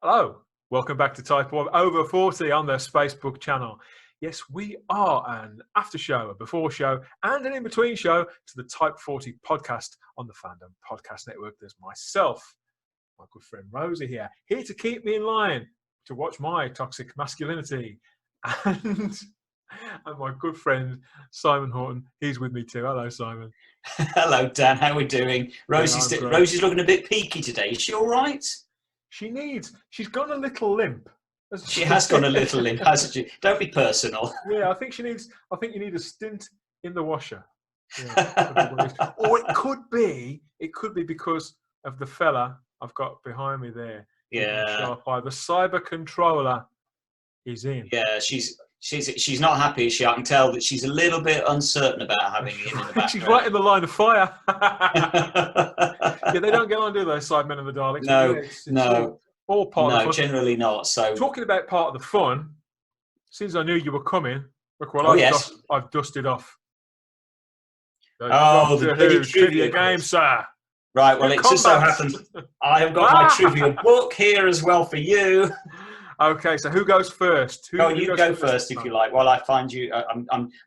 Hello, welcome back to Type of Over 40 on the Facebook channel. Yes, we are an after show, a before show, and an in-between show to the Type 40 podcast on the Fandom Podcast Network. There's myself, my good friend Rosie here to keep me in line, to watch my toxic masculinity, and my good friend Simon Horton. He's with me too. Hello, Simon. Hello, Dan. How are we doing? Rosie's looking a bit peaky today. Is she all right? She's got a little limp. She has got a little limp, hasn't she? Don't be personal. Yeah, I think you need a stint in the washer. Yeah, or it could be because of the fella I've got behind me there. Yeah. By the cyber controller is in. Yeah, she's not happy, is she? I can tell that she's a little bit uncertain about having him in the background. She's right in the line of fire. Yeah, they don't get on, do they, Sidemen and the Daleks? No, no. All part of the fun. Generally not. So talking about part of the fun, since I knew you were coming, look what I've dusted off. The trivia game, sir. Right, well, it just so happens I have got my trivia book here as well for you. Okay, so who goes first? You go first if you like. While I find you,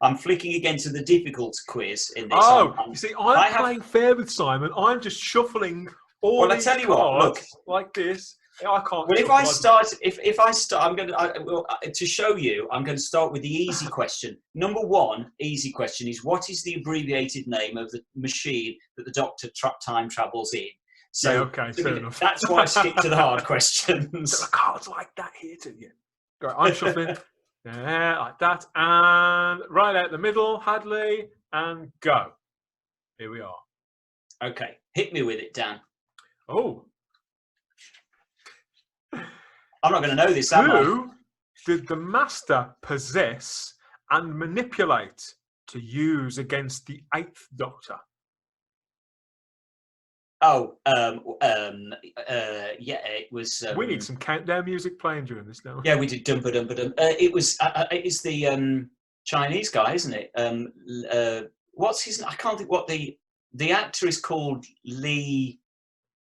I'm flicking again to the difficult quiz in this. You see, I'm playing fair with Simon. I'm just shuffling all. Well, I tell you what. Look, like this. I can't. Well, if I start, I'm going to show you. I'm going to start with the easy question. Number one, easy question is: what is the abbreviated name of the machine that the Doctor time travels in? So, yeah, okay, fair enough. That's why I stick to the hard questions. There are cards like that here too. Yeah. Right, I'm shuffling. Yeah, like that, and right out the middle, Hadley, and go. Here we are. Okay, hit me with it, Dan. Oh. I'm not going to know this, am I? Who did the Master possess and manipulate to use against the 8th Doctor? It was. We need some countdown music playing during this now. Yeah, we did. It was. It's the Chinese guy, isn't it? What's his? I can't think what the actor is called. Li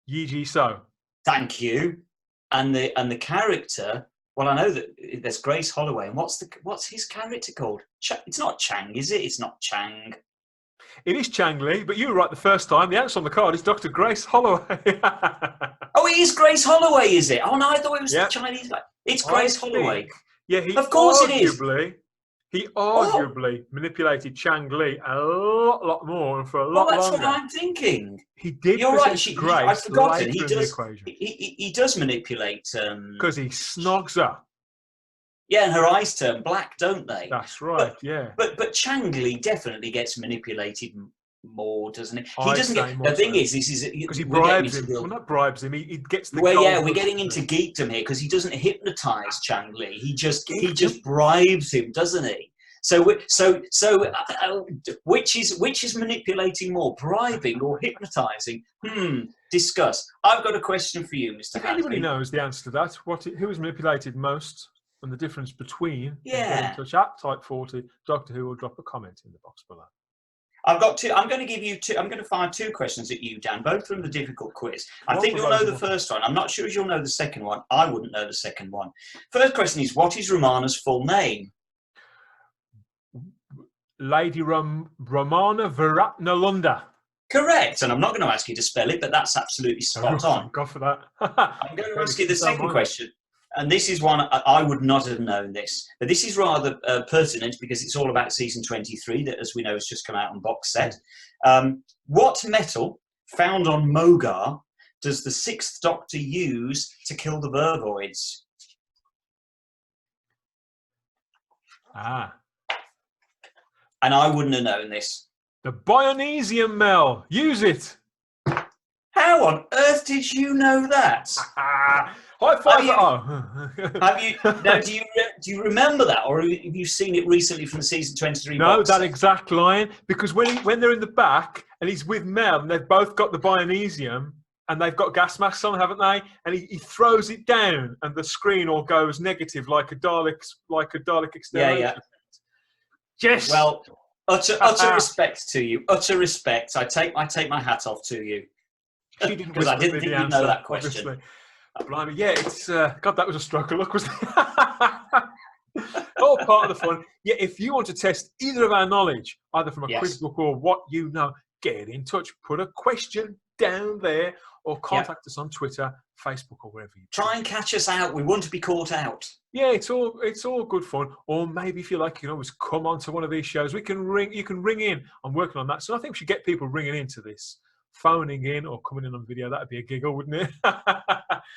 Yi So. Thank you. And the character. Well, I know that there's Grace Holloway, and what's his character called? It's not Chang, is it? It's not Chang. It is Chang Li, but you were right the first time. The answer on the card is Dr. Grace Holloway. Oh, it is Grace Holloway, is it? Oh, no, I thought it was the Chinese guy. It's Grace Holloway. Yeah, of course it is. He arguably manipulated Chang Li a lot more and for a lot longer. Well, that's what I'm thinking. He did. You're right. Grace I've forgotten. He does manipulate. Because he snogs her. Yeah, and her eyes turn black, don't they? That's right. But Chang Li definitely gets manipulated more, doesn't he? He doesn't get. The thing is, this is because he bribes him. Well, not bribes him. He gets the. Well, yeah, we're getting into geekdom here because he doesn't hypnotise Chang Li. He just bribes him, doesn't he? So which is manipulating more, bribing or hypnotising? Discuss. I've got a question for you, Mr. Hadley. Anybody knows the answer to that? Who is manipulated most? And the difference between to chat Type 40 Doctor Who will drop a comment in the box below. I've got two. I'm going to give you two. I'm going to fire two questions at you, Dan, both from the difficult quiz. I think you'll know the first one. I'm not sure if you'll know the second one. I wouldn't know the second one. First question is: what is Romana's full name? Lady Romana Viratnalunda. Correct, and I'm not going to ask you to spell it, but that's absolutely spot on. Go for that. I'm going to ask you the second question. And this is one I would not have known this, but this is rather pertinent because it's all about season 23 that, as we know, has just come out on box set. What metal found on Mogar does the 6th Doctor use to kill the Vervoids? And I wouldn't have known this. The Bionesium, Mel. Use it. How on earth did you know that? High five! Do you remember that, or have you seen it recently from the season 23? No, that exact line, because when they're in the back and he's with Mel and they've both got the Bionesium and they've got gas masks on, haven't they? And he throws it down and the screen all goes negative like a Dalek extermination. Yeah. Yes. Well, utter respect to you. Utter respect. I take my hat off to you. She didn't because I didn't think you'd know that question. Obviously. Blimey, yeah, it's God, that was a stroke of luck, wasn't it? All part of the fun. Yeah, if you want to test either of our knowledge, either from a quiz book or what you know, get in touch. Put a question down there, or contact us on Twitter, Facebook, or wherever you try and catch us out. We want to be caught out. Yeah, it's all good fun. Or maybe if you like, you can always come on to one of these shows. You can ring in. I'm working on that. So I think we should get people ringing into this, phoning in or coming in on video. That'd be a giggle, wouldn't it?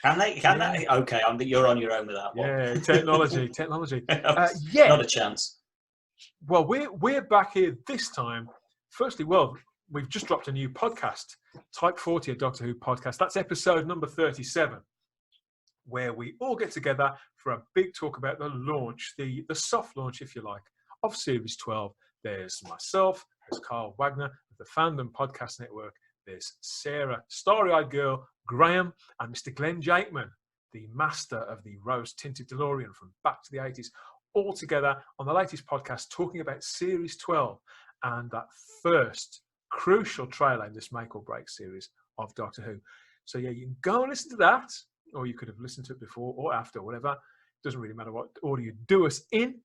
Can they? Okay, you're on your own with that one. Yeah, technology. Yeah, not a chance. Well, we're back here this time. Firstly, we've just dropped a new podcast, Type 40, a Doctor Who podcast. That's episode number 37, where we all get together for a big talk about the launch, the soft launch, if you like, of Series 12. There's myself, there's Carl Wagner of the Fandom Podcast Network, there's Sarah, Starry-Eyed Girl, Graham, and Mr. Glenn Jakeman, the master of the rose-tinted DeLorean from back to the 80s, all together on the latest podcast talking about Series 12 and that first crucial trailer in this make or break series of Doctor Who. So yeah, you can go and listen to that, or you could have listened to it before or after, whatever. It doesn't really matter what order you do us in.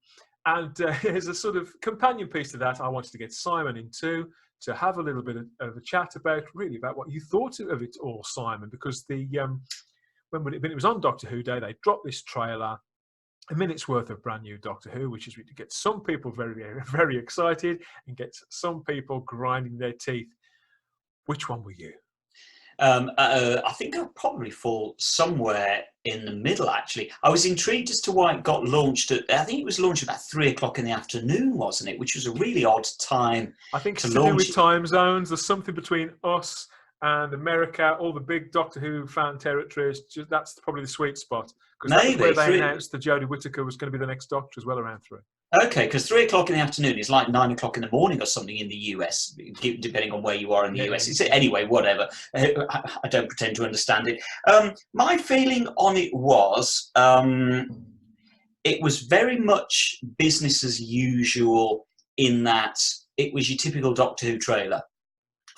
And as a sort of companion piece to that, I wanted to get Simon in too, to have a little bit of a chat about what you thought of it all, Simon, because when it was on Doctor Who Day, they dropped this trailer, a minute's worth of brand new Doctor Who, which is really gets some people very, very excited and gets some people grinding their teeth. Which one were you? I think I'll probably fall somewhere in the middle, actually. I was intrigued as to why it got launched I think it was launched about 3 o'clock in the afternoon, wasn't it? Which was a really odd time. I think it's to do with time zones. There's something between us and America, all the big Doctor Who fan territories. That's probably the sweet spot. Because that's where they announced that Jodie Whittaker was going to be the next Doctor as well, around 3. Okay, because 3 o'clock in the afternoon is like 9 o'clock in the morning or something in the US, depending on where you are in the US. Anyway, whatever. I don't pretend to understand it. My feeling on it was very much business as usual, in that it was your typical Doctor Who trailer.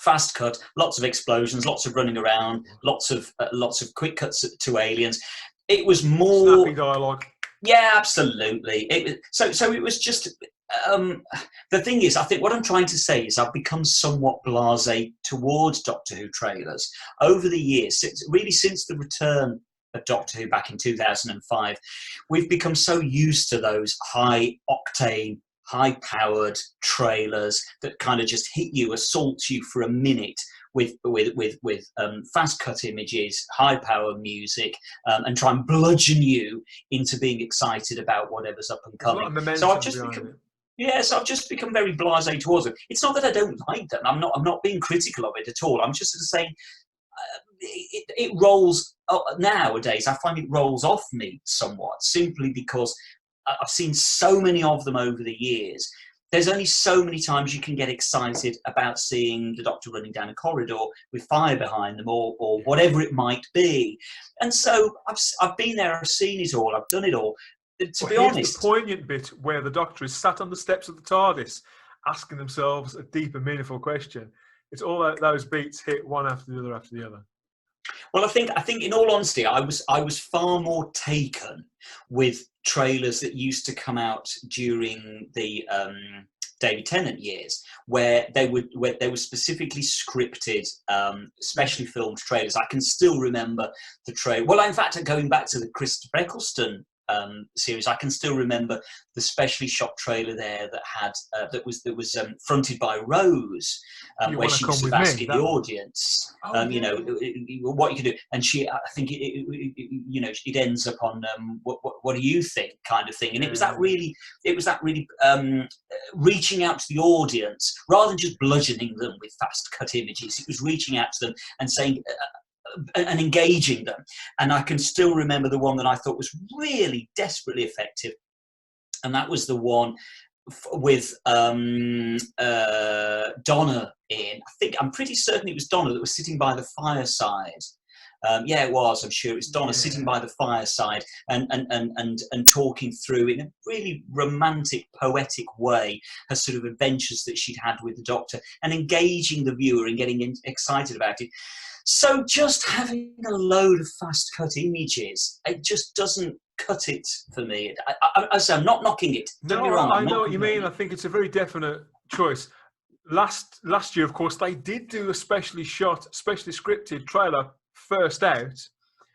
Fast cut, lots of explosions, lots of running around, lots of quick cuts to aliens. It was more snappy dialogue. Yeah, absolutely. So it was just the thing is, I think what I'm trying to say is I've become somewhat blasé towards Doctor Who trailers over the years, since the return of Doctor Who back in 2005. We've become so used to those high octane, high-powered trailers that kind of just hit you, assault you for a minute with fast-cut images, high-power music, and try and bludgeon you into being excited about whatever's up and coming. So I've just become very blasé towards them. It's not that I don't like them. I'm not being critical of it at all. I'm just saying it rolls nowadays. I find it rolls off me somewhat, simply because I've seen so many of them over the years. There's only so many times you can get excited about seeing the Doctor running down a corridor with fire behind them, or whatever it might be. And so I've been there, I've seen it all, I've done it all. To be honest, the poignant bit where the Doctor is sat on the steps of the TARDIS, asking themselves a deep and meaningful question. It's all those beats hit one after the other after the other. Well, I think in all honesty, I was far more taken with trailers that used to come out during the David Tennant years, where they were specifically scripted, specially filmed trailers. I can still remember the trailer. Well, in fact, going back to the Christopher Eccleston series, I can still remember the specially shot trailer there that had that was fronted by Rose, where she was asking the audience, you know, what you can do, and I think it ends up on what do you think, kind of thing, and it was that really reaching out to the audience rather than just bludgeoning them with fast cut images. It was reaching out to them and saying. And engaging them. And I can still remember the one that I thought was really desperately effective, and that was the one with Donna in. I'm pretty certain it was Donna that was sitting by the fireside. Yeah, it was. I'm sure it was Donna sitting by the fireside and talking through in a really romantic, poetic way her sort of adventures that she'd had with the Doctor, and engaging the viewer and getting excited about it. So just having a load of fast cut images, it just doesn't cut it for me. I'm not knocking it. Don't be wrong. I know what you mean. I think it's a very definite choice. Last year, of course, they did do a specially shot, specially scripted trailer first out.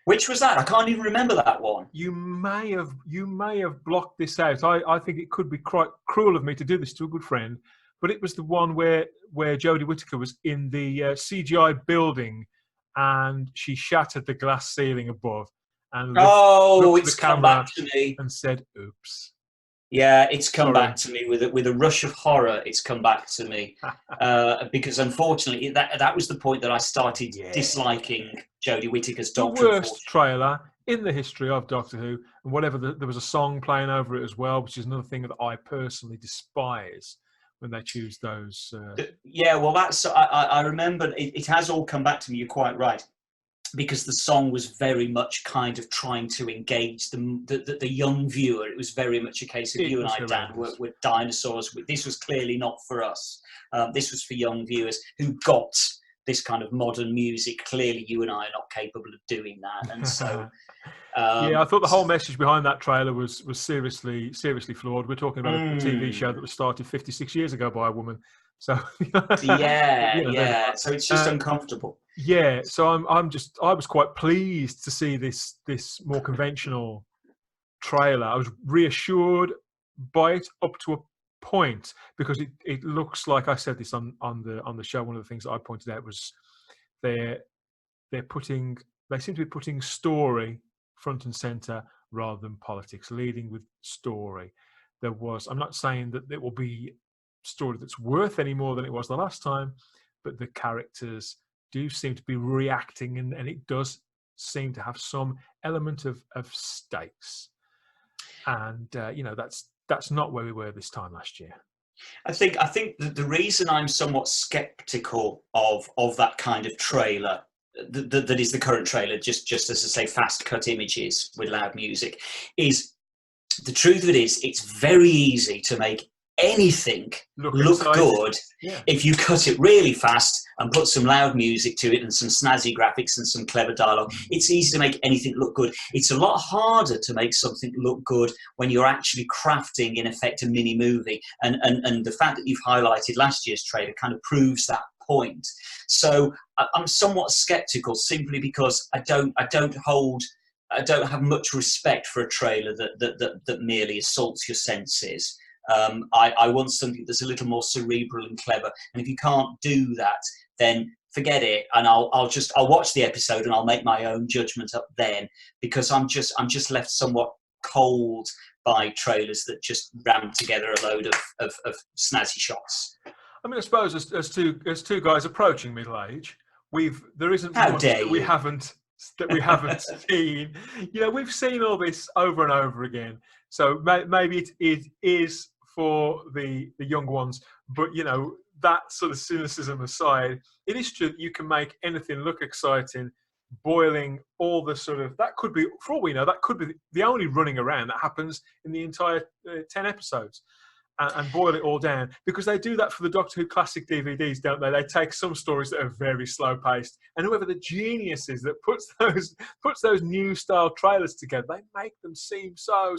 Which was that? I can't even remember that one. You may have blocked this out. I think it could be quite cruel of me to do this to a good friend, but it was the one where Jodie Whittaker was in the CGI building, and she shattered the glass ceiling above, and looked it's come back to me and said, "Oops." Yeah, it's come back to me with a rush of horror. It's come back to me because unfortunately that was the point that I started disliking Jodie Whittaker's Doctor. The worst trailer in the history of Doctor Who, and whatever. There was a song playing over it as well, which is another thing that I personally despise when they choose those. Yeah, well, that's I remember it has all come back to me. You're quite right. Because the song was very much kind of trying to engage the young viewer. It was very much a case of you and I, Dan, were dinosaurs. This was clearly not for us. This was for young viewers who got this kind of modern music. Clearly, you and I are not capable of doing that. And so... yeah, I thought the whole message behind that trailer was seriously flawed. We're talking about a TV show that was started 56 years ago by a woman. So yeah. So it's just uncomfortable. Yeah, so I was quite pleased to see this more conventional trailer. I was reassured by it up to a point, because it looks like, I said this on the show, one of the things that I pointed out was they seem to be putting story front and center rather than politics, leading with story. I'm not saying that it will be story that's worth any more than it was the last time, but the characters do seem to be reacting, and it does seem to have some element of stakes. And that's not where we were this time last year. I think that the reason I'm somewhat skeptical of that kind of trailer, that is the current trailer, just as I say, fast cut images with loud music, is the truth of it is it's very easy to make anything look good if you cut it really fast and put some loud music to it and some snazzy graphics and some clever dialogue. It's easy to make anything look good. It's a lot harder to make something look good when you're actually crafting, in effect, a mini movie. And the fact that you've highlighted last year's trailer kind of proves that point. So I'm somewhat skeptical, simply because I don't have much respect for a trailer that merely assaults your senses. I want something that's a little more cerebral and clever, and if you can't do that, then forget it, and I'll watch the episode and I'll make my own judgment up then, because I'm just left somewhat cold by trailers that just ram together a load of snazzy shots. I mean, I suppose as two guys approaching middle age, there isn't much that we haven't seen. We've seen all this over and over again. So maybe it is for the young ones, but that sort of cynicism aside, it is true that you can make anything look exciting, boiling all the sort of, that could be, for all we know, that could be the only running around that happens in the entire 10 episodes. And boil it all down, because they do that for the Doctor Who classic DVDs, don't they? They take some stories that are very slow paced, and whoever the genius is that puts those new style trailers together, they make them seem so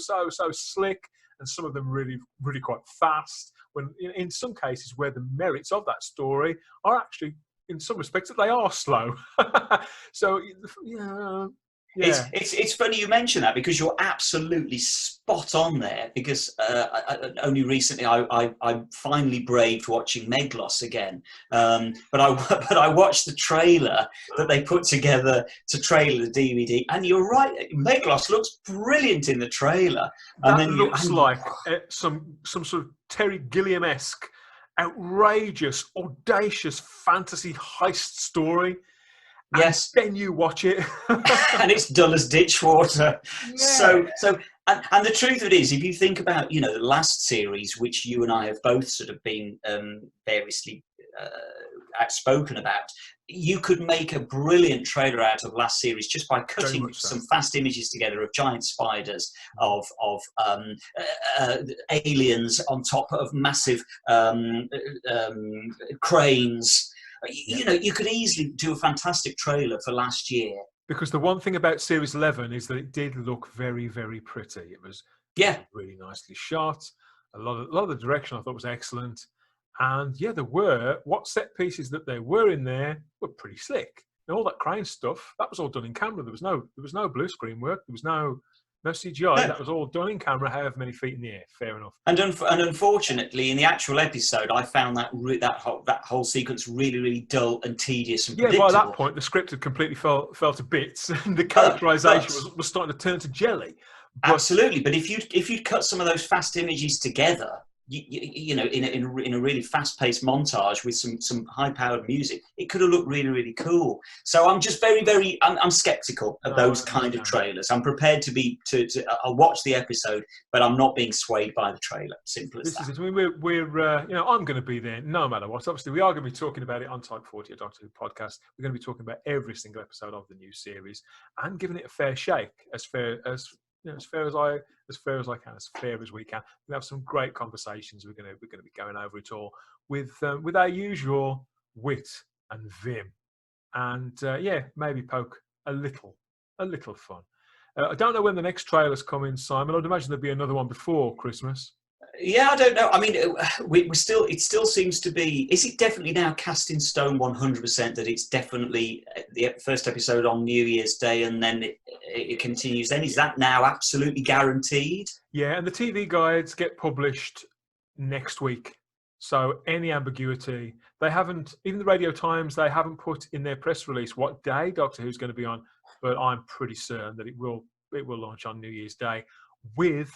slick, and some of them really, really quite fast. When in some cases where the merits of that story are actually, in some respects, that they are slow. So yeah. It's funny you mention that, because you're absolutely spot on there, because only recently I finally braved watching Meglos again, but I watched the trailer that they put together to trailer the DVD, and you're right, Meglos looks brilliant in the trailer. And then looks like some sort of Terry Gilliam-esque, outrageous, audacious fantasy heist story. Yes. And then you watch it, and it's dull as ditch water. Yeah. So, and the truth of it is, if you think about, the last series, which you and I have both sort of been variously outspoken about, you could make a brilliant trailer out of last series just by cutting some fast images together of giant spiders, of aliens on top of massive cranes. You know, you could easily do a fantastic trailer for last year. Because the one thing about Series 11 is that it did look very, very pretty. It was really nicely shot. A lot of the direction I thought was excellent. And yeah, what set pieces that there were in there were pretty slick. And all that crane stuff, that was all done in camera. There was no blue screen work. There was no CGI. No. That was all done in camera, however many feet in the air. Fair enough. And unfortunately, in the actual episode, I found that whole sequence really, really dull and tedious and predictable. By that point, the script had completely fell to bits, and the characterization was starting to turn to jelly. Absolutely, but if you'd cut some of those fast images together, you know, in a really fast-paced montage with some high-powered music, it could have looked really, really cool. So I'm just I'm skeptical of those kind of trailers. I'm prepared I'll watch the episode, but I'm not being swayed by the trailer. Simple as that. I mean, we're you know, I'm going to be there no matter what. Obviously, we are going to be talking about it on Type 40, a Doctor Who podcast. We're going to be talking about every single episode of the new series and giving it a fair shake, as fair as I can, as fair as we can. We have some great conversations. We're going to be going over it all with our usual wit and vim, and maybe poke a little fun. I don't know when the next trailer's coming, Simon. I'd imagine there'd be another one before Christmas. Yeah, I don't know. I mean, it still seems to be. Is it definitely now cast in stone 100% that it's definitely the first episode on New Year's Day, and then it continues? Then is that now absolutely guaranteed? Yeah, and the TV guides get published next week. So any ambiguity, they haven't. Even the Radio Times, they haven't put in their press release what day Doctor Who's going to be on. But I'm pretty certain that it will launch on New Year's Day with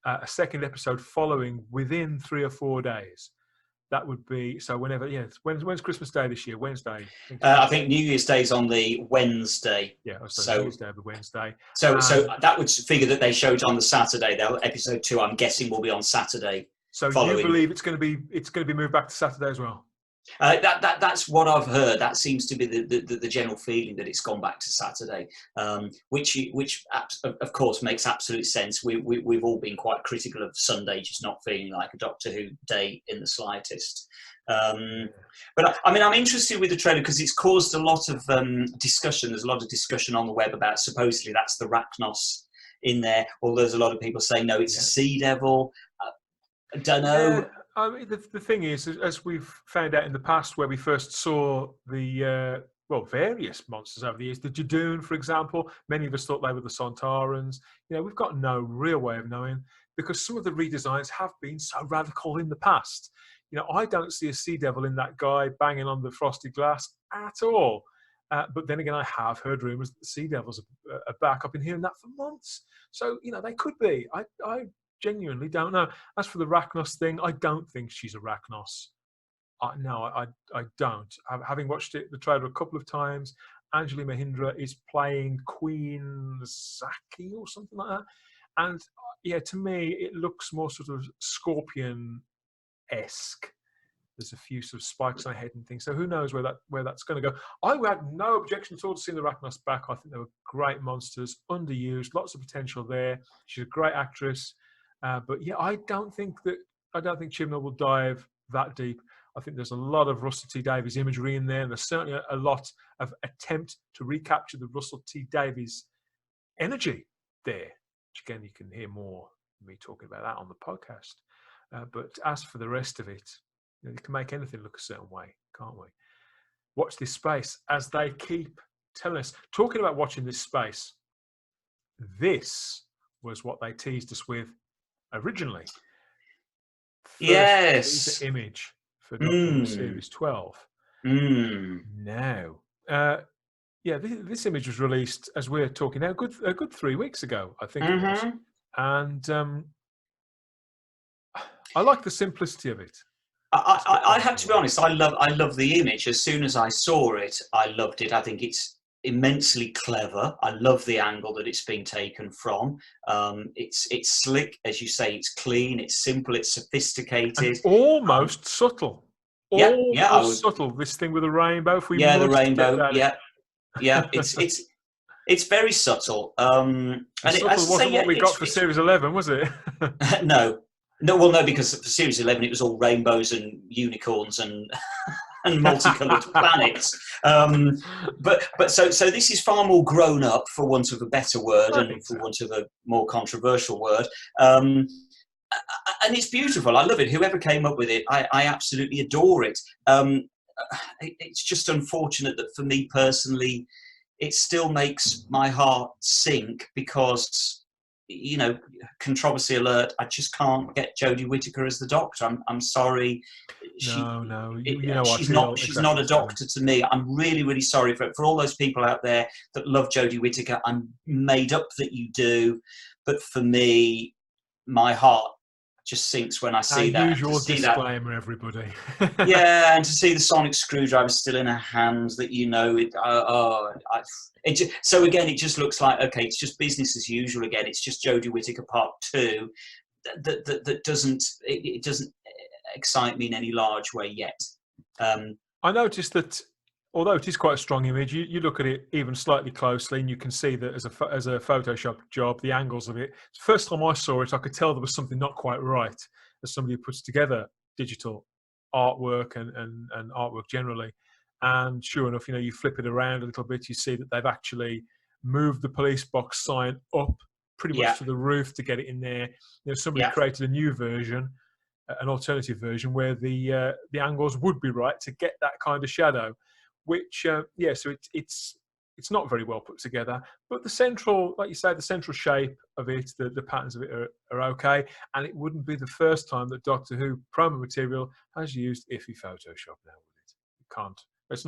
a second episode following within 3 or 4 days. That would be so. Whenever, when's Christmas Day this year? Wednesday. I think New Year's Day's on the Wednesday. Yeah, so New Year's Day will be Wednesday. So that would figure that they showed on the Saturday. Episode 2, I'm guessing, will be on Saturday. So you believe it's going to be moved back to Saturday as well? That's what I've heard. That seems to be the general feeling, that it's gone back to Saturday, which of course makes absolute sense. We've all been quite critical of Sunday just not feeling like a Doctor Who day in the slightest. But I mean, I'm interested with the trailer because it's caused a lot of discussion. There's a lot of discussion on the web about supposedly that's the Rachnos in there, or there's a lot of people saying no, it's a Sea Devil. I don't know. I mean, the thing is, as we've found out in the past, where we first saw the various monsters over the years, the Jadoon, for example, many of us thought they were the Sontarans. You know, we've got no real way of knowing because some of the redesigns have been so radical in the past. You know, I don't see a Sea Devil in that guy banging on the frosted glass at all. But then again, I have heard rumours that the Sea Devils are back. I've been hearing that for months. So, you know, they could be. I genuinely don't know. As for the Rachnos thing, I don't think she's a Rachnos. No, I don't. Having watched the trailer a couple of times, Anjali Mahindra is playing Queen Zaki or something like that. And yeah, to me, it looks more sort of Scorpion-esque. There's a few sort of spikes on her head and things. So who knows where that's going to go. I had no objection at all to seeing the Rachnos back. I think they were great monsters, underused, lots of potential there. She's a great actress. But yeah, I don't think Chibnall will dive that deep. I think there's a lot of Russell T Davies imagery in there, and there's certainly a lot of attempt to recapture the Russell T Davies energy there. Which again, you can hear more of me talking about that on the podcast. But as for the rest of it, you can make anything look a certain way, can't we? Watch this space, as they keep telling us. Talking about watching this space, this was what they teased us with originally. Yes. Image for Doctor Who Series 12. Now, this image was released as we're talking now, a good 3 weeks ago, I think it was. And I like the simplicity of it. I have to be honest. I love the image. As soon as I saw it, I loved it. I think it's immensely clever. I love the angle that it's been taken from. It's slick, as you say. It's clean. It's simple. It's sophisticated. And almost subtle. Almost subtle. This thing with the rainbow. The rainbow. Yeah. It's very subtle. And it wasn't what we got for Series 11, was it? No. No, well, no, because for Series 11 it was all rainbows and unicorns and and multicoloured planets. But so this is far more grown up, for want of a better word, and for want of a more controversial word. And it's beautiful. I love it. Whoever came up with it, I absolutely adore it. It's just unfortunate that for me personally, it still makes my heart sink because, you know, controversy alert, I just can't get Jodie Whittaker as the Doctor. I'm sorry. She's She's not a doctor to me. I'm really, really sorry for all those people out there that love Jodie Whittaker. I'm made up that you do, but for me, my heart just sinks when I see that. Usual disclaimer, everybody. Yeah, and to see the sonic screwdriver still in her hands, that so again, it just looks like, okay, it's just business as usual again. It's just Jodie Whittaker Part 2 that doesn't excite me in any large way yet. I noticed that although it is quite a strong image, you look at it even slightly closely and you can see that as a Photoshop job, the angles of it. First time I saw it, I could tell there was something not quite right as somebody who puts together digital artwork and artwork generally. And sure enough, you know, you flip it around a little bit, you see that they've actually moved the police box sign up pretty much to the roof to get it in there. You know, somebody created a new version, an alternative version, where the angles would be right to get that kind of shadow. Which, so it's not very well put together, but the central, like you say, the central shape of it, the patterns of it are okay, and it wouldn't be the first time that Doctor Who promo material has used iffy Photoshop now with it. You can't. Let's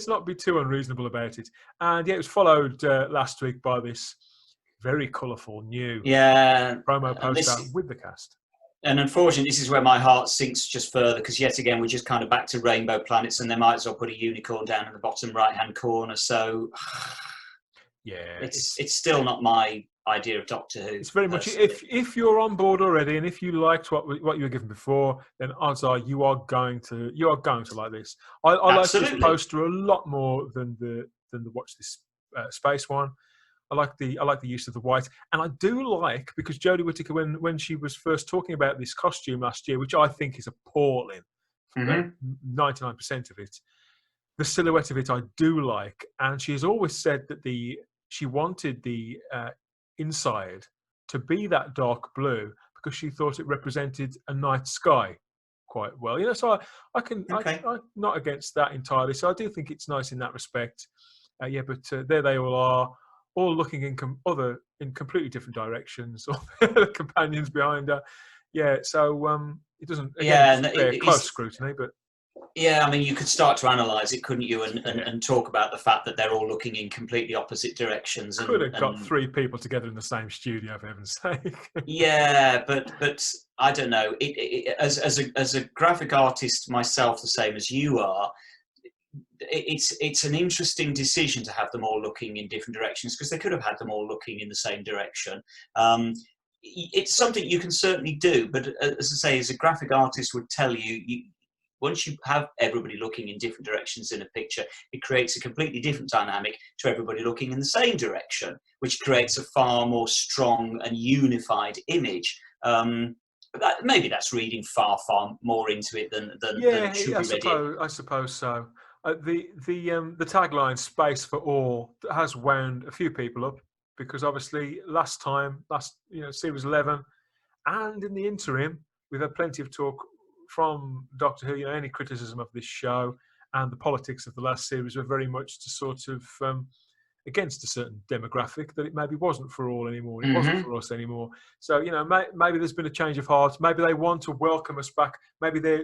not be too unreasonable about it. And yeah, it was followed last week by this very colourful new promo poster with the cast. And unfortunately, this is where my heart sinks just further, because yet again, we're just kind of back to rainbow planets, and they might as well put a unicorn down in the bottom right-hand corner. So, yeah, it's still not my idea of Doctor Who. It's very much, if you're on board already, and if you liked what you were given before, then odds are you are going to like this. I like this poster a lot more than the Watch This Space one. I like the use of the white, and I do like, because Jodie Whittaker, when she was first talking about this costume last year, which I think is appalling, 99% of it, the silhouette of it I do like, and she has always said that she wanted the inside to be that dark blue because she thought it represented a night sky quite well. You know, so I'm not against that entirely. So I do think it's nice in that respect. But there they all are. All looking in completely different directions, or the companions behind her. Yeah, so it doesn't. Again, close scrutiny, but yeah, I mean, you could start to analyse it, couldn't you, and talk about the fact that they're all looking in completely opposite directions. Could have got three people together in the same studio, for heaven's sake. Yeah, but I don't know. As a graphic artist myself, the same as you are. It's an interesting decision to have them all looking in different directions, because they could have had them all looking in the same direction. It's something you can certainly do, but as I say, as a graphic artist would tell you, once you have everybody looking in different directions in a picture, it creates a completely different dynamic to everybody looking in the same direction, which creates a far more strong and unified image. Maybe that's reading far more into it than should be read. I suppose so. The tagline "Space for All" has wound a few people up, because obviously last series 11, and in the interim we've had plenty of talk from Doctor Who. You know, any criticism of this show and the politics of the last series were very much to sort of against a certain demographic, that it maybe wasn't for all anymore. It wasn't for us anymore. So, you know, maybe there's been a change of heart. Maybe they want to welcome us back. Maybe they're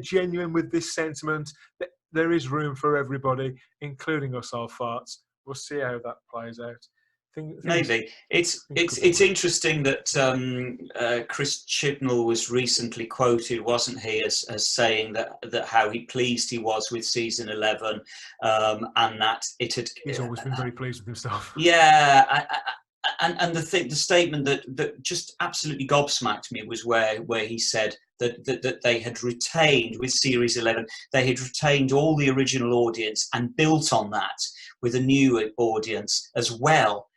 genuine with this sentiment. That there is room for everybody, including us old farts. We'll see how that plays out. Maybe it's interesting that Chris Chibnall was recently quoted, wasn't he, as saying that how pleased he was with season 11, and that it had. He's always been very pleased with himself. Yeah, and the statement that just absolutely gobsmacked me was where he said that they had retained, with series 11, they had retained all the original audience and built on that with a new audience as well.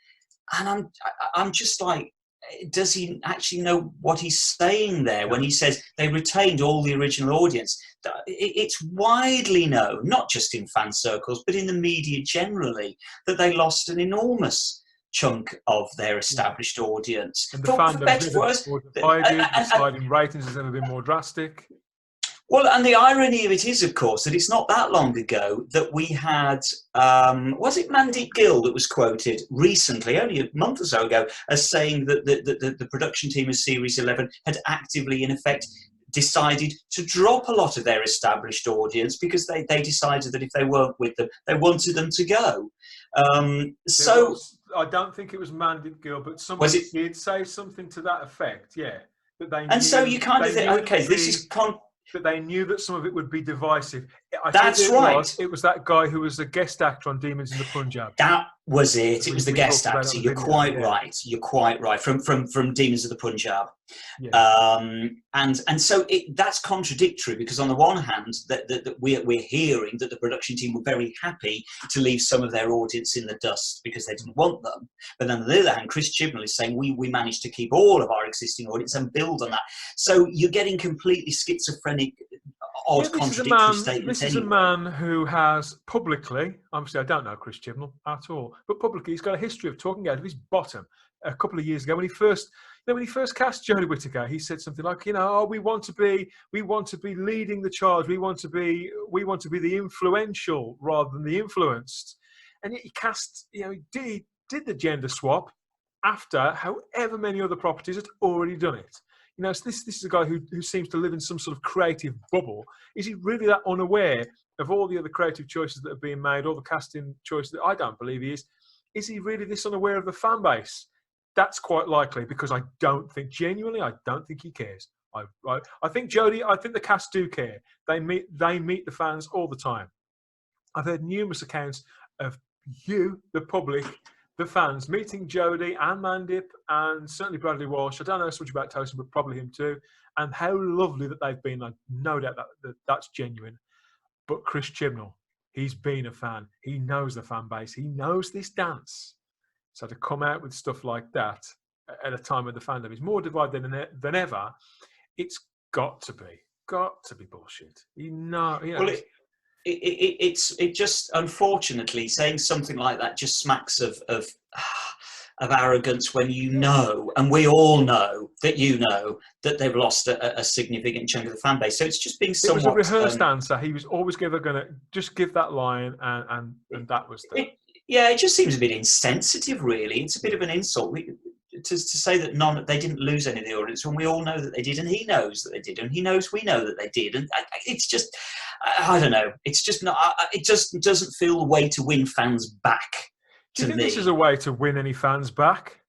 And I'm just like, does he actually know what he's saying there when he says they retained all the original audience? It's widely known, not just in fan circles, but in the media generally, that they lost an enormous chunk of their established audience. And the fandom's divided, the sliding ratings has never been more drastic. Well, and the irony of it is, of course, that it's not that long ago that we had, was it Mandeep Gill that was quoted recently, only a month or so ago, as saying that the production team of Series 11 had actively, in effect, decided to drop a lot of their established audience because they decided that if they weren't with them, they wanted them to go. I don't think it was Mandeep Gill, but somebody did say something to that effect, yeah. That they and so you kind of think, okay, this is... But they knew that some of it would be divisive. That's right. It was that guy who was a guest actor on Demons in the Punjab. That was it. It was the guest actor. You're quite right. You're quite right. From Demons of the Punjab. Yeah. And so that's contradictory because on the one hand, that we're hearing that the production team were very happy to leave some of their audience in the dust because they didn't want them. But then on the other hand, Chris Chibnall is saying we managed to keep all of our existing audience and build on that. So you're getting completely schizophrenic, odd, contradictory statements. This is a man who has publicly, obviously I don't know Chris Chibnall at all, but publicly he's got a history of talking out of his bottom. A couple of years ago when he first cast Jodie Whittaker, he said something like, we want to be leading the charge. We want to be the influential rather than the influenced. And yet he cast, he did the gender swap after however many other properties had already done it. So this is a guy who seems to live in some sort of creative bubble. Is he really that unaware of all the other creative choices that are being made, all the casting choices that I don't believe he is? Is he really this unaware of the fan base? That's quite likely because I don't think he cares. I think Jodie, I think the cast do care. They meet the fans all the time. I've heard numerous accounts of you, the public, the fans, meeting Jodie and Mandeep and certainly Bradley Walsh. I don't know so much about Tosin, but probably him too. And how lovely that they've been. I've no doubt that's genuine. But Chris Chibnall, he's been a fan. He knows the fan base. He knows this dance. So to come out with stuff like that at a time when the fandom is more divided than ever, it's got to be bullshit. Well, it just, unfortunately, saying something like that just smacks of arrogance when and we all know that they've lost a significant chunk of the fan base. So it's just being somewhat... It was a rehearsed answer. He was always going to just give that line and that was the... Yeah, it just seems a bit insensitive, really. It's a bit of an insult to say that they didn't lose any of the audience when we all know that they did, and he knows that they did, and he knows we know that they did. And it's just, I don't know. It's just not. It just doesn't feel a way to win fans back. Do you think this is a way to win any fans back?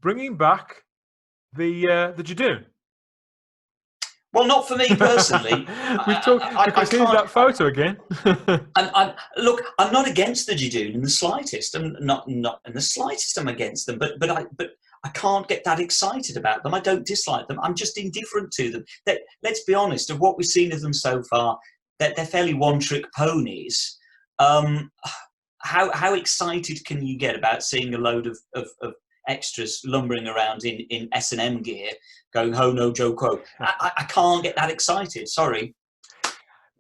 Bringing back the Jadoon. Well, not for me personally. We've talked because here's that photo again. Look, I'm not against the Jadoon in the slightest. I'm not in the slightest. I'm against them, but I can't get that excited about them. I don't dislike them. I'm just indifferent to them. Let's be honest. Of what we've seen of them so far, they're fairly one-trick ponies. How excited can you get about seeing a load of extras lumbering around in S&M gear going ho no Joe Quo? I can't get that excited, sorry.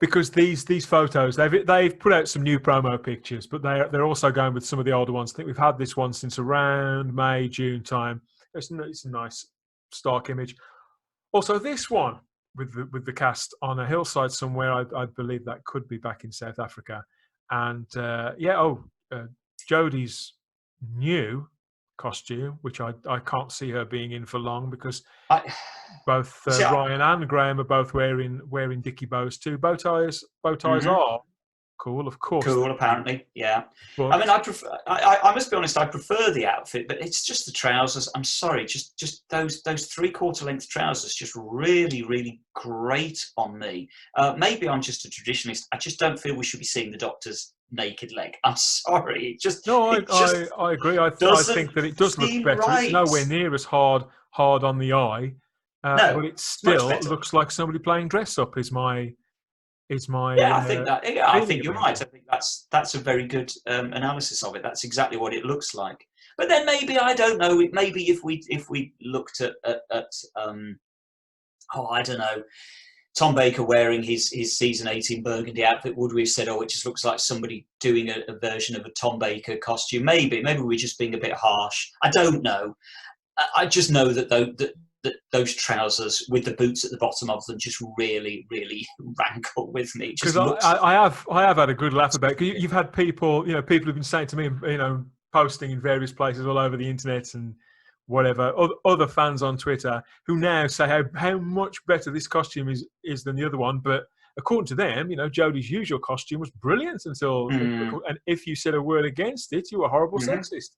Because these photos, they've put out some new promo pictures, but they're also going with some of the older ones. I think we've had this one since around May, June time. It's a nice stark image. Also this one with the cast on a hillside somewhere, I believe that could be back in South Africa. And Jodie's new costume, which I can't see her being in for long because both Ryan and Graham are both wearing Dickie bows too. Bow ties are cool, of course. Cool, apparently, yeah. But, I mean, I must be honest, I prefer the outfit, but it's just the trousers. I'm sorry, just those 3/4 length trousers just really, really grate on me. Maybe I'm just a traditionalist. I just don't feel we should be seeing the Doctor's naked leg. I'm sorry. I agree. I think that it does look better. Right. It's nowhere near as hard on the eye, but it still looks like somebody playing dress up. Is my yeah, I think I think you're right. I think that's a very good analysis of it. That's exactly what it looks like. But then maybe, I don't know. Maybe if we looked at I don't know, Tom Baker wearing his season 18 burgundy outfit, would we have said, oh, it just looks like somebody doing a version of a Tom Baker costume? Maybe we're just being a bit harsh. I don't know. I just know that those trousers with the boots at the bottom of them just really, really rankle with me. Because I have had a good laugh about it. You've had people, people have been saying to me, posting in various places all over the internet and whatever, other fans on Twitter who now say how much better this costume is than the other one. But according to them, Jodie's usual costume was brilliant until, and if you said a word against it, you were a horrible sexist.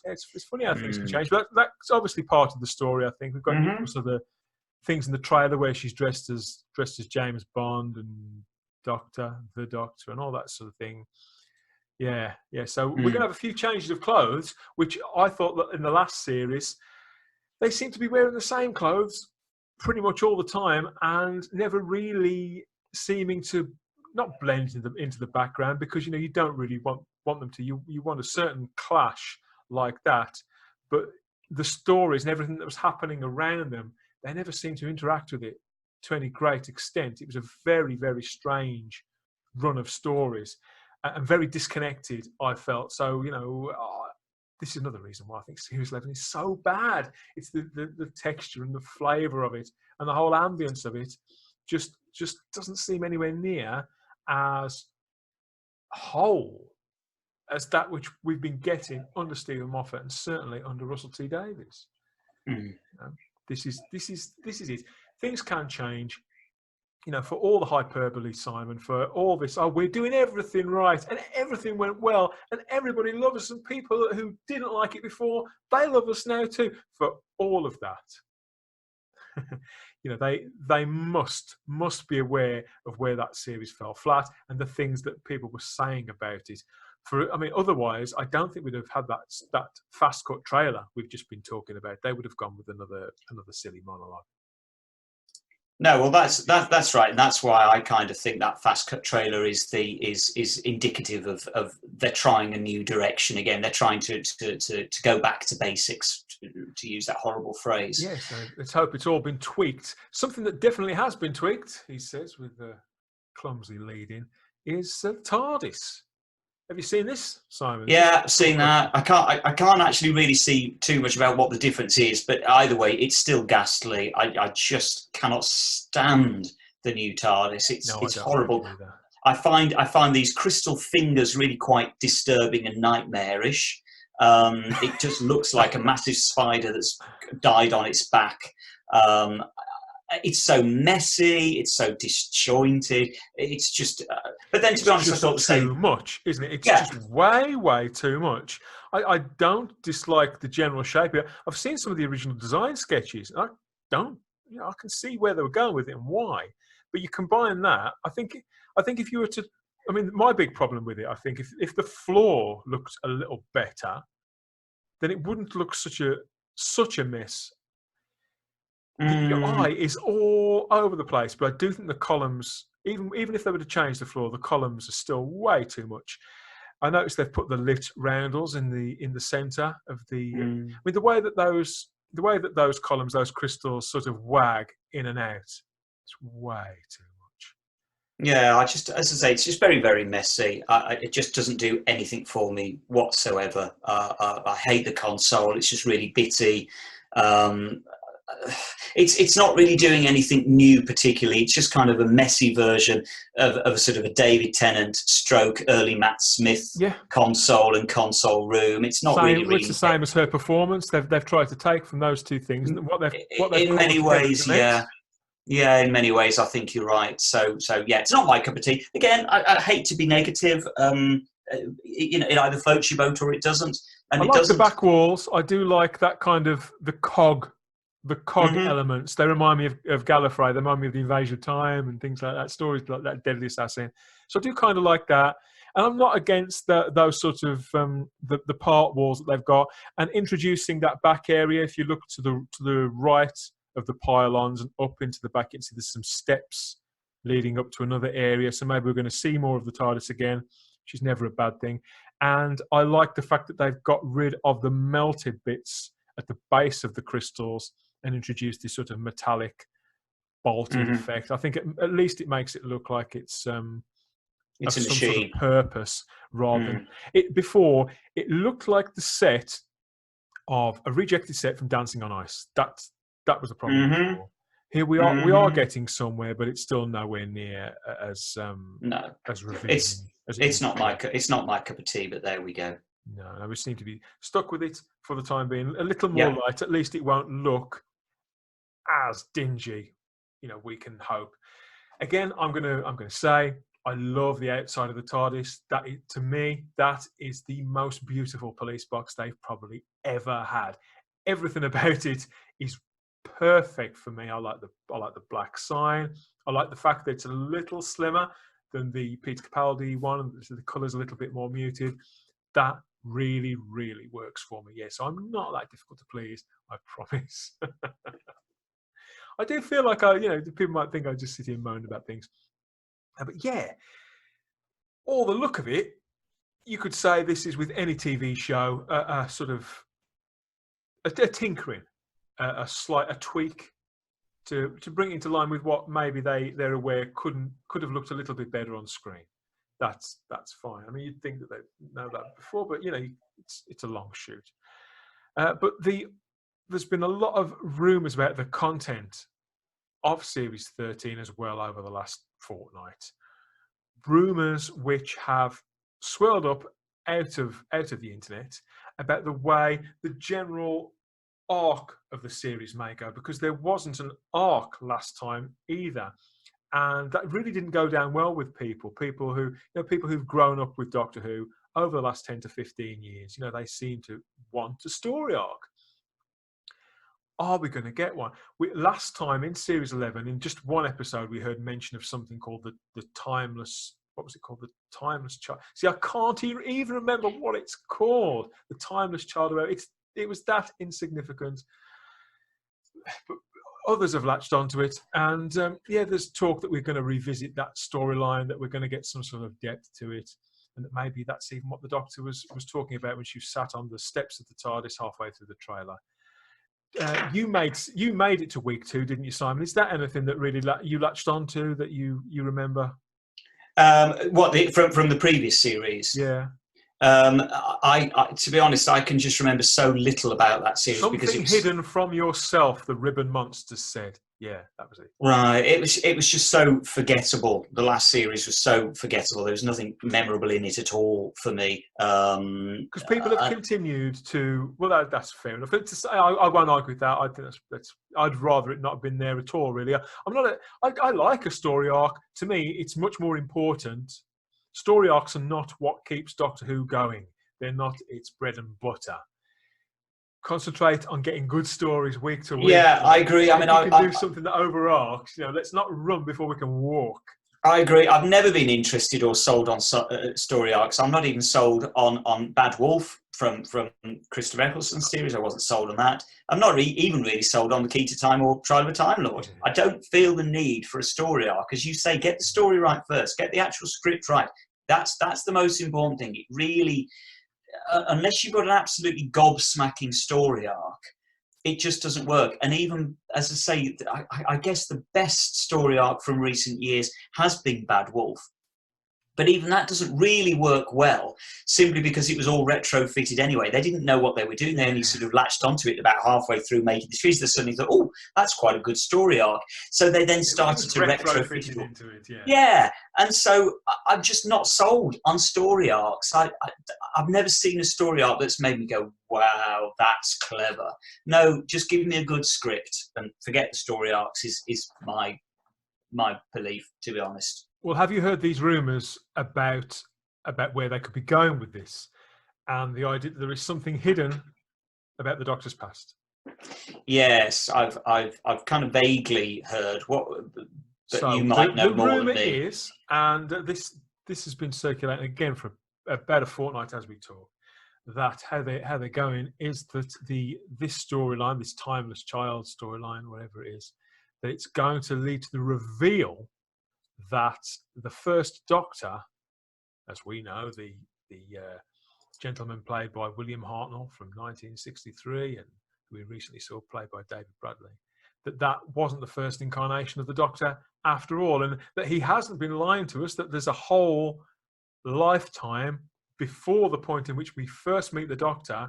It's funny how things can change. But that's obviously part of the story, I think. We've got numerous other things in the trailer where she's dressed as James Bond and the Doctor, and all that sort of thing. Yeah. So we're going to have a few changes of clothes, which I thought that in the last series, they seem to be wearing the same clothes pretty much all the time and never really seeming to not blend into the background, because, you don't really want them to. You want a certain clash like that, but the stories and everything that was happening around them, they never seemed to interact with it to any great extent. It was a very, very strange run of stories and very disconnected, I felt. So, this is another reason why I think Series 11 is so bad. It's the texture and the flavour of it and the whole ambience of it just doesn't seem anywhere near as whole as that which we've been getting under Stephen Moffat and certainly under Russell T Davies. This is it. Things can change. For all the hyperbole, Simon, for all this, we're doing everything right and everything went well and everybody loves us, and people who didn't like it before, they love us now too. For all of that, they must be aware of where that series fell flat and the things that people were saying about it. Otherwise, I don't think we'd have had that fast cut trailer we've just been talking about. They would have gone with another silly monologue. No, well, that's right, and that's why I kind of think that fast cut trailer is indicative of they're trying a new direction again. They're trying to go back to basics, to use that horrible phrase. Yes, let's hope it's all been tweaked. Something that definitely has been tweaked, he says with a clumsy lead in, is TARDIS. Have you seen this, Simon? Yeah, I've seen that. I can't actually really see too much about what the difference is, but either way, it's still ghastly. I just cannot stand the new TARDIS. It's horrible. I find these crystal fingers really quite disturbing and nightmarish. It just looks like a massive spider that's died on its back. It's so messy. It's so disjointed. It's just. But then, to be honest, I thought the same. Too much, isn't it? It's just way, way too much. I don't dislike the general shape. I've seen some of the original design sketches. I don't. I can see where they were going with it and why. But you combine that, I think if you were to, my big problem with it, I think if the floor looked a little better, then it wouldn't look such a mess. The eye is all over the place, but I do think the columns, even if they were to change the floor, the columns are still way too much. I noticed they've put the lit roundels in the centre of the. The way that those columns, those crystals, sort of wag in and out, it's way too much. Yeah, as I say, it's just very, very messy. It just doesn't do anything for me whatsoever. I hate the console. It's just really bitty. It's not really doing anything new particularly. It's just kind of a messy version of a sort of a David Tennant stroke early Matt Smith console and console room. It's not really. It's the same as her performance. They've tried to take from those two things. In many ways, yeah. Yeah, in many ways, I think you're right. So yeah, it's not my cup of tea. Again, I hate to be negative. It either floats your boat or it doesn't. And I like the back walls. I do like that kind of the cog elements. They remind me of Gallifrey. They remind me of the Invasion of Time and things like that. Stories like that, Deadly Assassin. So I do kind of like that. And I'm not against those sort of the part walls that they've got, and introducing that back area. If you look to the right of the pylons and up into the back, you can see there's some steps leading up to another area. So maybe we're going to see more of the TARDIS again, which is never a bad thing. And I like the fact that they've got rid of the melted bits at the base of the crystals and introduced this sort of metallic bolted effect. I think at least it makes it look like it's a some machine. sort of purpose rather than it. Before, it looked like the set of a rejected set from Dancing on Ice. That was a problem before. Here we are getting somewhere, but it's still nowhere near as revealing. It's not my cup of tea, but there we go. No, we seem to be stuck with it for the time being. A little more light, at least it won't look as dingy. We can hope. Again, I'm gonna say I love the outside of the TARDIS. To me, that is the most beautiful police box they've probably ever had. Everything about it is perfect for me. I like the black sign. I like the fact that it's a little slimmer than the Peter Capaldi one. So the colour's a little bit more muted. That really, really works for me. Yes, I'm not that difficult to please, I promise. I do feel like people might think I just sit here and moan about things. But yeah, all the look of it, you could say this is with any TV show, a sort of a tinkering, a tweak to bring it into line with what maybe they're aware could have looked a little bit better on screen. That's fine. I mean, you'd think that they know that before, but it's a long shoot. But there's been a lot of rumours about the content of Series 13 as well over the last fortnight. Rumours which have swirled up out of the internet about the way the general arc of the series may go, because there wasn't an arc last time either, and that really didn't go down well with people who've grown up with Doctor Who over the last 10 to 15 years. They seem to want a story arc. Are we going to get one? Last time in Series 11, in just one episode, we heard mention of something called the Timeless. What was it called? The Timeless Child. See, I can't even remember what it's called. The Timeless Child. It was that insignificant. But others have latched onto it, and there's talk that we're going to revisit that storyline, that we're going to get some sort of depth to it, and that maybe that's even what the Doctor was talking about when she sat on the steps of the TARDIS halfway through the trailer. You made it to week 2, didn't you, Simon? Is that anything that really you latched onto that you remember? From the previous series? Yeah. I to be honest, I can just remember so little about that series. Something because it was hidden from yourself, the Ribbon Monsters said. Yeah, that was it. Right. It was just so forgettable. The last series was so forgettable. There was nothing memorable in it at all for me. Because people have continued to. Well, that's fair enough. I won't argue with that. I think that's. I'd rather it not have been there at all. Really, I like a story arc. To me, it's much more important. Story arcs are not what keeps Doctor Who going. They're not its bread and butter. Concentrate on getting good stories week to week. Yeah, I agree. I mean, I can do something that overarcs. Let's not run before we can walk. I agree. I've never been interested or sold on story arcs. I'm not even sold on Bad Wolf from Christopher Eccleston's series. I wasn't sold on that. I'm not even really sold on The Key to Time or Trial of a Time Lord. I don't feel the need for a story arc. As you say, get the story right first. Get the actual script right. That's the most important thing. It really, unless you've got an absolutely gobsmacking story arc, it just doesn't work. And even, as I say, I guess the best story arc from recent years has been Bad Wolf. But even that doesn't really work well, simply because it was all retrofitted anyway. They didn't know what they were doing. They only sort of latched onto it about halfway through making the series. They suddenly thought, oh, that's quite a good story arc. So they then started to retrofit it into it. Yeah. And so I'm just not sold on story arcs. I've never seen a story arc that's made me go, wow, that's clever. No, just give me a good script and forget the story arcs is my belief, to be honest. Well, have you heard these rumours about where they could be going with this, and the idea that there is something hidden about the Doctor's past? Yes, I've kind of vaguely heard what, but so you might know more than me. The rumour is, and this has been circulating again for about a fortnight as we talk, that how they're going is that this storyline, this Timeless Child storyline, whatever it is, that it's going to lead to the reveal that the first Doctor, as we know, the gentleman played by William Hartnell from 1963, and who we recently saw played by David Bradley, that wasn't the first incarnation of the Doctor after all, and that he hasn't been lying to us, that there's a whole lifetime before the point in which we first meet the Doctor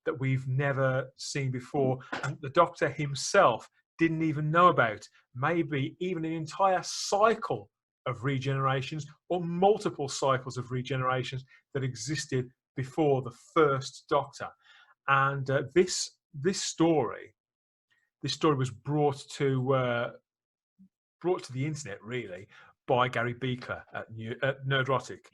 that we've never seen before, and the Doctor himself didn't even know about. Maybe even an entire cycle of regenerations or multiple cycles of regenerations that existed before the first Doctor. And this story was brought to the internet, really, by Gary Beaker at Nerdrotic.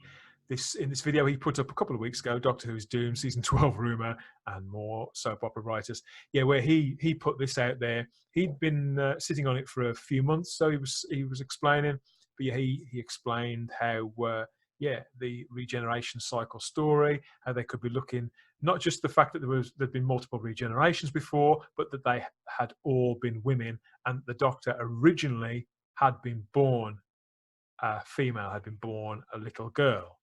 In this video he put up a couple of weeks ago, Doctor Who's Doom, season 12 rumour, and more soap opera writers. Yeah, where he put this out there. He'd been sitting on it for a few months, so he was explaining. But yeah, he explained how the regeneration cycle story, how they could be looking, not just the fact that there'd been multiple regenerations before, but that they had all been women, and the Doctor originally had been born a female, had been born a little girl.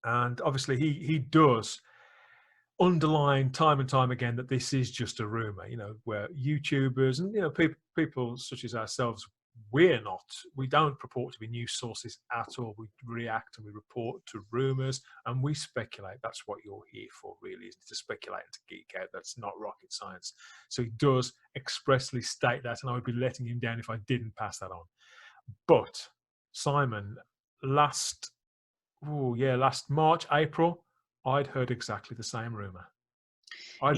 And obviously he does underline time and time again that this is just a rumor, where YouTubers and people such as ourselves, we don't purport to be news sources at all. We react and we report to rumors and we speculate. That's what you're here for, really, is to speculate and to geek out. That's not rocket science. So he does expressly state that, and I would be letting him down if I didn't pass that on. But Simon, last March, April, I'd heard exactly the same rumor. I've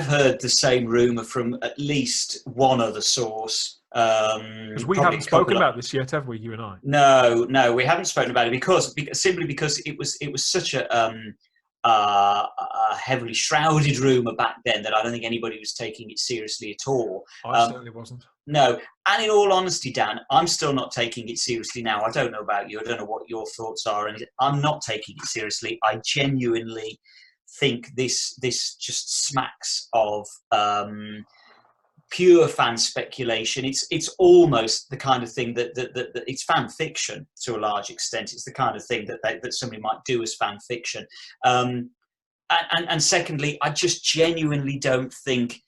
heard the same rumor from at least one other source. Because we haven't spoken about this yet, have we? You and I? No, we haven't spoken about it simply because it was such a heavily shrouded rumor back then that I don't think anybody was taking it seriously at all. I certainly wasn't. No, and in all honesty, Dan, I'm still not taking it seriously now. I don't know about you. I don't know what your thoughts are. And I'm not taking it seriously. I genuinely think this just smacks of pure fan speculation. It's almost the kind of thing that it's fan fiction to a large extent. It's the kind of thing that somebody might do as fan fiction. And secondly, I just genuinely don't think,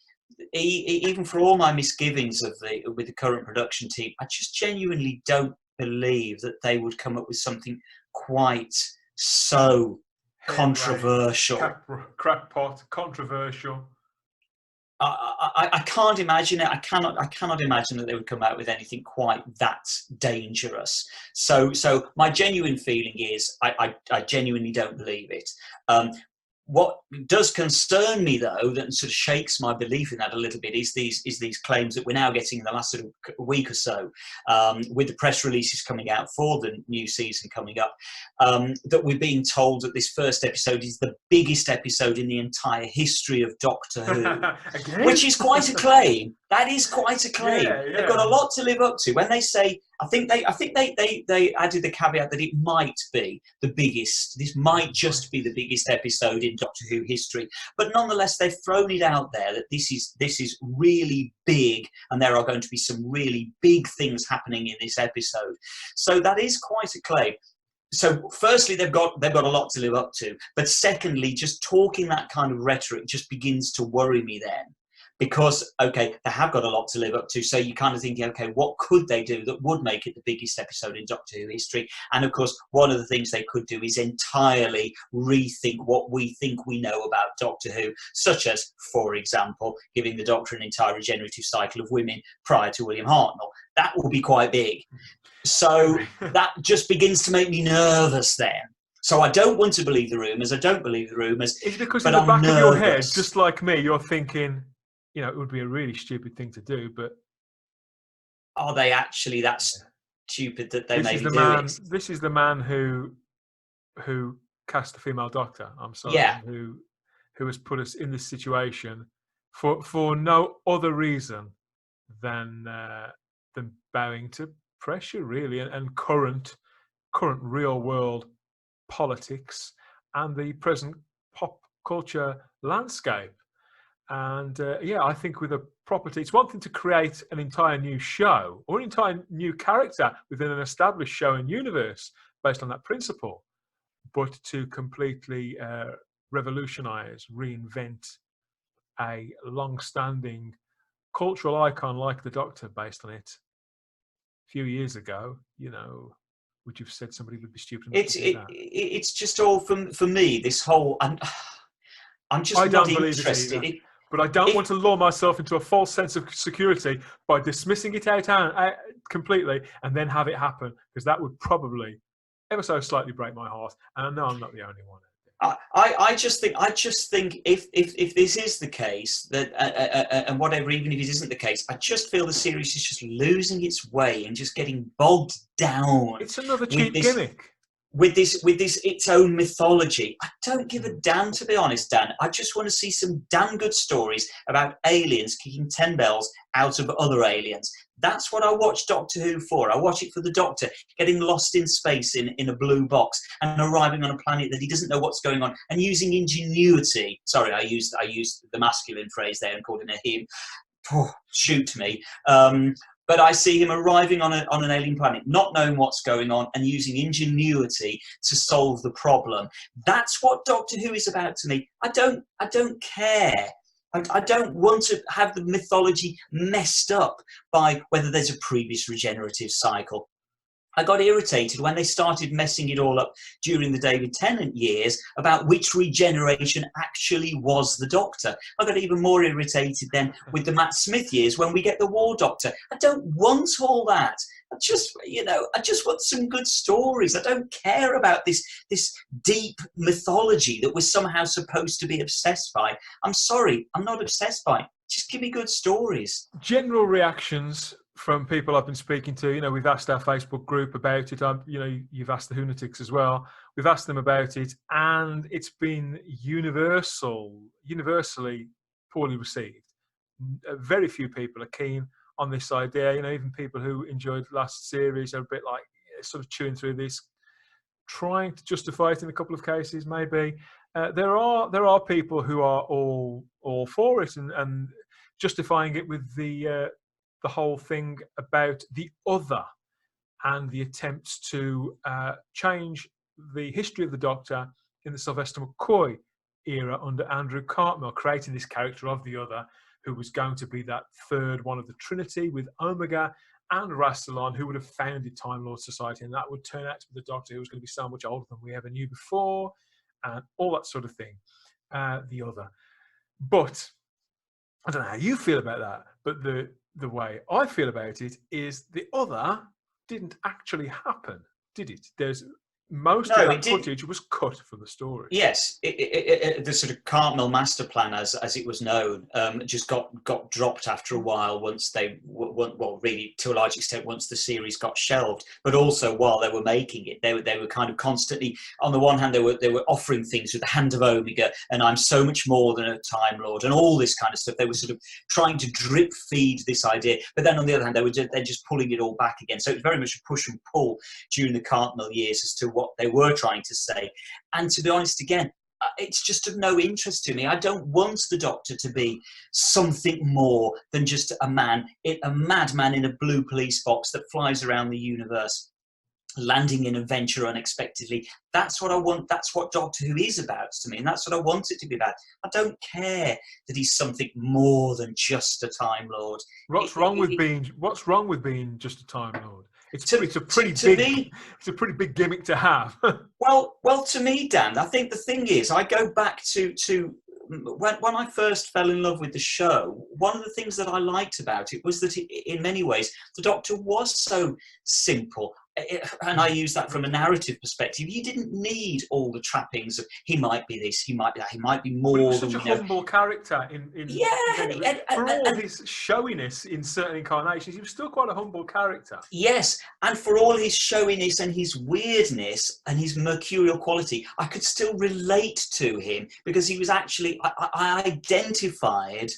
even for all my misgivings with the current production team, I just genuinely don't believe that they would come up with something quite so controversial. Crackpot, controversial. I can't imagine it. I cannot imagine that they would come out with anything quite that dangerous. So my genuine feeling is I genuinely don't believe it. What does concern me, though, that sort of shakes my belief in that a little bit, is these claims that we're now getting in the last sort of week or so, with the press releases coming out for the new season coming up, that we're being told that this first episode is the biggest episode in the entire history of Doctor Who, which is quite a claim. That is quite a claim. Yeah. They've got a lot to live up to. When they say, I think they added the caveat that it might be the biggest. This might just be the biggest episode in Doctor Who history. But nonetheless, they've thrown it out there that this is really big, and there are going to be some really big things happening in this episode. So that is quite a claim. So firstly, they've got a lot to live up to. But secondly, just talking that kind of rhetoric just begins to worry me then. Because, okay, they have got a lot to live up to, so you kind of think, okay, what could they do that would make it the biggest episode in Doctor Who history? And, of course, one of the things they could do is entirely rethink what we think we know about Doctor Who, such as, for example, giving the Doctor an entire regenerative cycle of women prior to William Hartnell. That will be quite big. So that just begins to make me nervous then. So I don't want to believe the rumours. I don't believe the rumours. It's because in the back of your head, just like me, you're thinking, it would be a really stupid thing to do, but are they actually that stupid that they maybe do it? This is the man who cast the female Doctor. I'm sorry, who has put us in this situation for no other reason than bowing to pressure, really, and current real world politics and the present pop culture landscape. And I think with a property, it's one thing to create an entire new show or an entire new character within an established show and universe based on that principle. but to completely revolutionise, reinvent a long-standing cultural icon like the Doctor based on it. A few years ago, would you have said somebody would be stupid enough to do that? It's just all for me. This whole I'm just I not don't believe interested. it either. But I don't want to lure myself into a false sense of security by dismissing it out completely and then have it happen, because that would probably ever so slightly break my heart. And I know I'm not the only one. I just think if this is the case, that and whatever, even if it isn't the case, I just feel the series is just losing its way and just getting bogged down. It's another cheap gimmick. With this its own mythology. I don't give a damn, to be honest, Dan. I just want to see some damn good stories about aliens kicking 10 bells out of other aliens. That's what I watch Doctor Who for. I watch it for the Doctor getting lost in space in a blue box and arriving on a planet that he doesn't know what's going on, and using ingenuity. Sorry, I used the masculine phrase there and called him a him. Oh, shoot me. But I see him arriving on an alien planet, not knowing what's going on, and using ingenuity to solve the problem. That's what Doctor Who is about to me. I don't care. I don't want to have the mythology messed up by whether there's a previous regenerative cycle. I got irritated when they started messing it all up during the David Tennant years about which regeneration actually was the Doctor. I got even more irritated then with the Matt Smith years when we get the War Doctor. I don't want all that. I just want some good stories. I don't care about this deep mythology that we're somehow supposed to be obsessed by. I'm sorry, I'm not obsessed by it. Just give me good stories. General reactions from people I've been speaking to, we've asked our Facebook group about it. You've asked the Whonatics as well. We've asked them about it, and it's been universally poorly received. Very few people are keen on this idea. Even people who enjoyed last series are a bit like sort of chewing through this, trying to justify it in a couple of cases. Maybe there are people who are all for it and justifying it with the whole thing about the other and the attempts to change the history of the Doctor in the Sylvester McCoy era under Andrew Cartmel, creating this character of the other who was going to be that third one of the Trinity with Omega and Rassilon, who would have founded Time Lord Society, and that would turn out to be the Doctor who was going to be so much older than we ever knew before, and all that sort of thing. The other. But I don't know how you feel about that, but the way I feel about it is the other didn't actually happen, did it? Most of that footage was cut from the story. Yes, the sort of Cartmel master plan, as it was known, just got dropped after a while once really to a large extent once the series got shelved. But also while they were making it, they were kind of constantly, on the one hand, they were offering things with the hand of Omega and I'm so much more than a Time Lord and all this kind of stuff. They were sort of trying to drip feed this idea, but then on the other hand, they're just pulling it all back again. So it was very much a push and pull during the Cartmel years as to what they were trying to say. And to be honest, again, it's just of no interest to me. I don't want the Doctor to be something more than just a madman in a blue police box that flies around the universe, landing in adventure unexpectedly. That's what I want. That's what Doctor Who is about to me, and that's what I want it to be about. I don't care that he's something more than just a Time Lord. What's wrong with being just a Time Lord? It's a pretty big gimmick to have. well, to me, Dan, I think the thing is, I go back to when I first fell in love with the show. One of the things that I liked about it was that in many ways the Doctor was so simple. And I use that from a narrative perspective. You didn't need all the trappings of he might be this, he might be that, he might be more. He was such a humble character for all his showiness in certain incarnations. He was still quite a humble character. Yes, and for all his showiness and his weirdness and his mercurial quality, I could still relate to him because he was actually I identified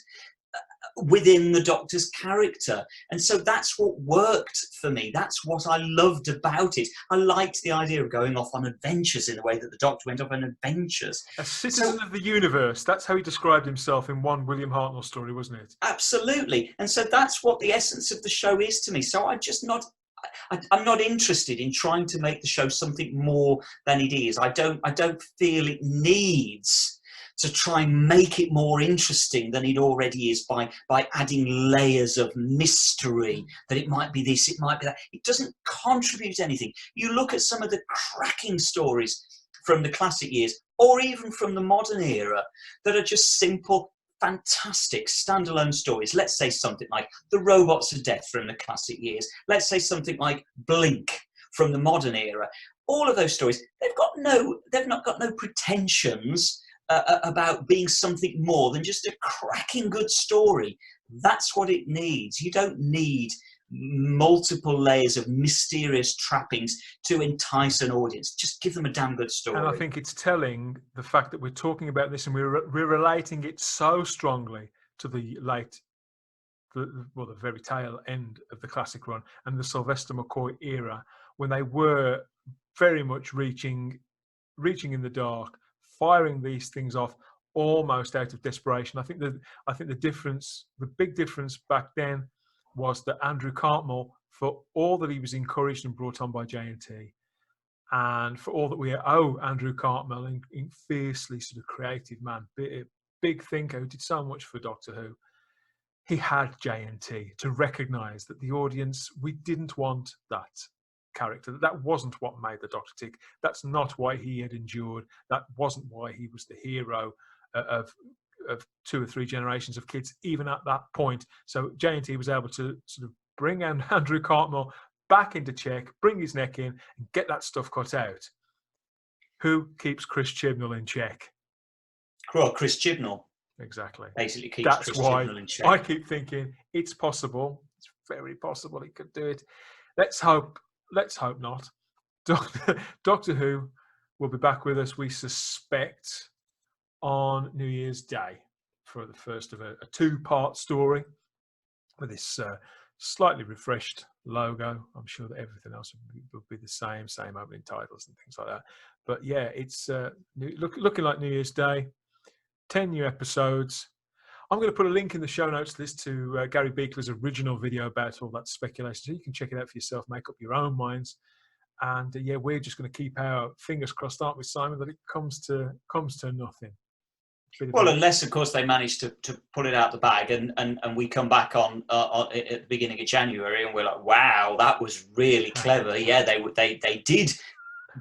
within the Doctor's character, and so that's what worked for me. That's what I loved about it. I liked the idea of going off on adventures in the way that the Doctor went off on adventures. A citizen of the universe. That's how he described himself in one William Hartnell story, wasn't it? Absolutely. And so that's what the essence of the show is to me. So I'm not interested in trying to make the show something more than it is. I don't feel it needs to try and make it more interesting than it already is by adding layers of mystery, that it might be this, it might be that. It doesn't contribute anything. You look at some of the cracking stories from the classic years, or even from the modern era, that are just simple, fantastic standalone stories. Let's say something like The Robots of Death from the classic years. Let's say something like Blink from the modern era. All of those stories, they've not got no pretensions about being something more than just a cracking good story. That's what it needs. You don't need multiple layers of mysterious trappings to entice an audience. Just give them a damn good story. And I think it's telling, the fact that we're talking about this and we're relating it so strongly to the the very tail end of the classic run and the Sylvester McCoy era, when they were very much reaching in the dark, firing these things off almost out of desperation. I think the difference, the big difference back then, was that Andrew Cartmel, for all that he was encouraged and brought on by J&T, and for all that we owe Andrew Cartmel, in fiercely sort of creative man, big thinker who did so much for Doctor Who, he had J&T to recognise that the audience, we didn't want that character. That wasn't what made the Doctor tick. That's not why he had endured. That wasn't why he was the hero of 2 or 3 generations of kids, even at that point. So J&T was able to sort of bring Andrew Cartmel back into check, bring his neck in, and get that stuff cut out. Who keeps Chris Chibnall in check? Well, Chris Chibnall. Exactly. Basically keeps Chris Chibnall in check. I keep thinking it's possible. It's very possible he could do it. Let's hope not. Doctor Who will be back with us, we suspect, on New Year's Day for the first of a 2-part story with this slightly refreshed logo. I'm sure that everything else will be the same opening titles and things like that. But yeah, it's looking like New Year's Day. 10 new episodes. I'm going to put a link in the show notes to this, to Gary Beekler's original video about all that speculation, so you can check it out for yourself, make up your own minds. And yeah, we're just going to keep our fingers crossed, aren't we, Simon, that it comes to nothing. Well, unless, of course, they manage to pull it out the bag and we come back on at the beginning of January and we're like, wow, that was really clever. Yeah, they did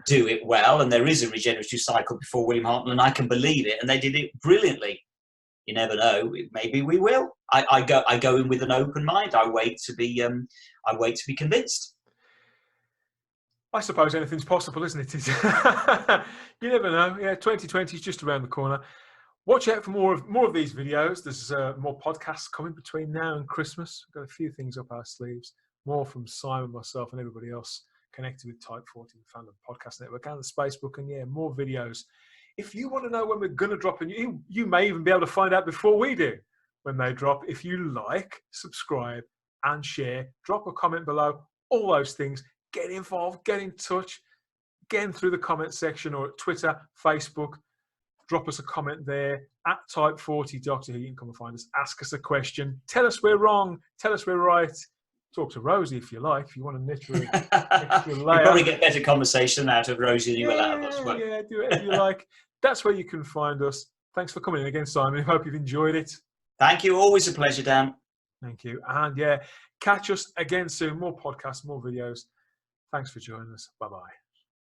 do it well, and there is a regenerative cycle before William Hartnell, and I can believe it, and they did it brilliantly. You never know. Maybe we will. I go in with an open mind. I wait to be convinced. I suppose anything's possible, isn't it? You never know. Yeah, 2020 is just around the corner. Watch out for more of these videos. There's more podcasts coming between now and Christmas. We've got a few things up our sleeves. More from Simon, myself, and everybody else connected with Type 40, the Fandom Podcast Network, and the Spacebook, and yeah, more videos. If you want to know when we're going to drop, and you may even be able to find out before we do when they drop. If you like, subscribe, and share, drop a comment below. All those things. Get involved, get in touch, get in through the comment section or at Twitter, Facebook. Drop us a comment there at Type 40 Doctor Who. You can come and find us. Ask us a question. Tell us we're wrong. Tell us we're right. Talk to Rosie if you like. If you want an extra layer. You probably get better conversation out of Rosie than you will out of us. Yeah, do it if you like. That's where you can find us. Thanks for coming in again, Simon. I hope you've enjoyed it. Thank you. Always a pleasure, Dan. Thank you. And yeah, catch us again soon. More podcasts, more videos. Thanks for joining us. Bye-bye.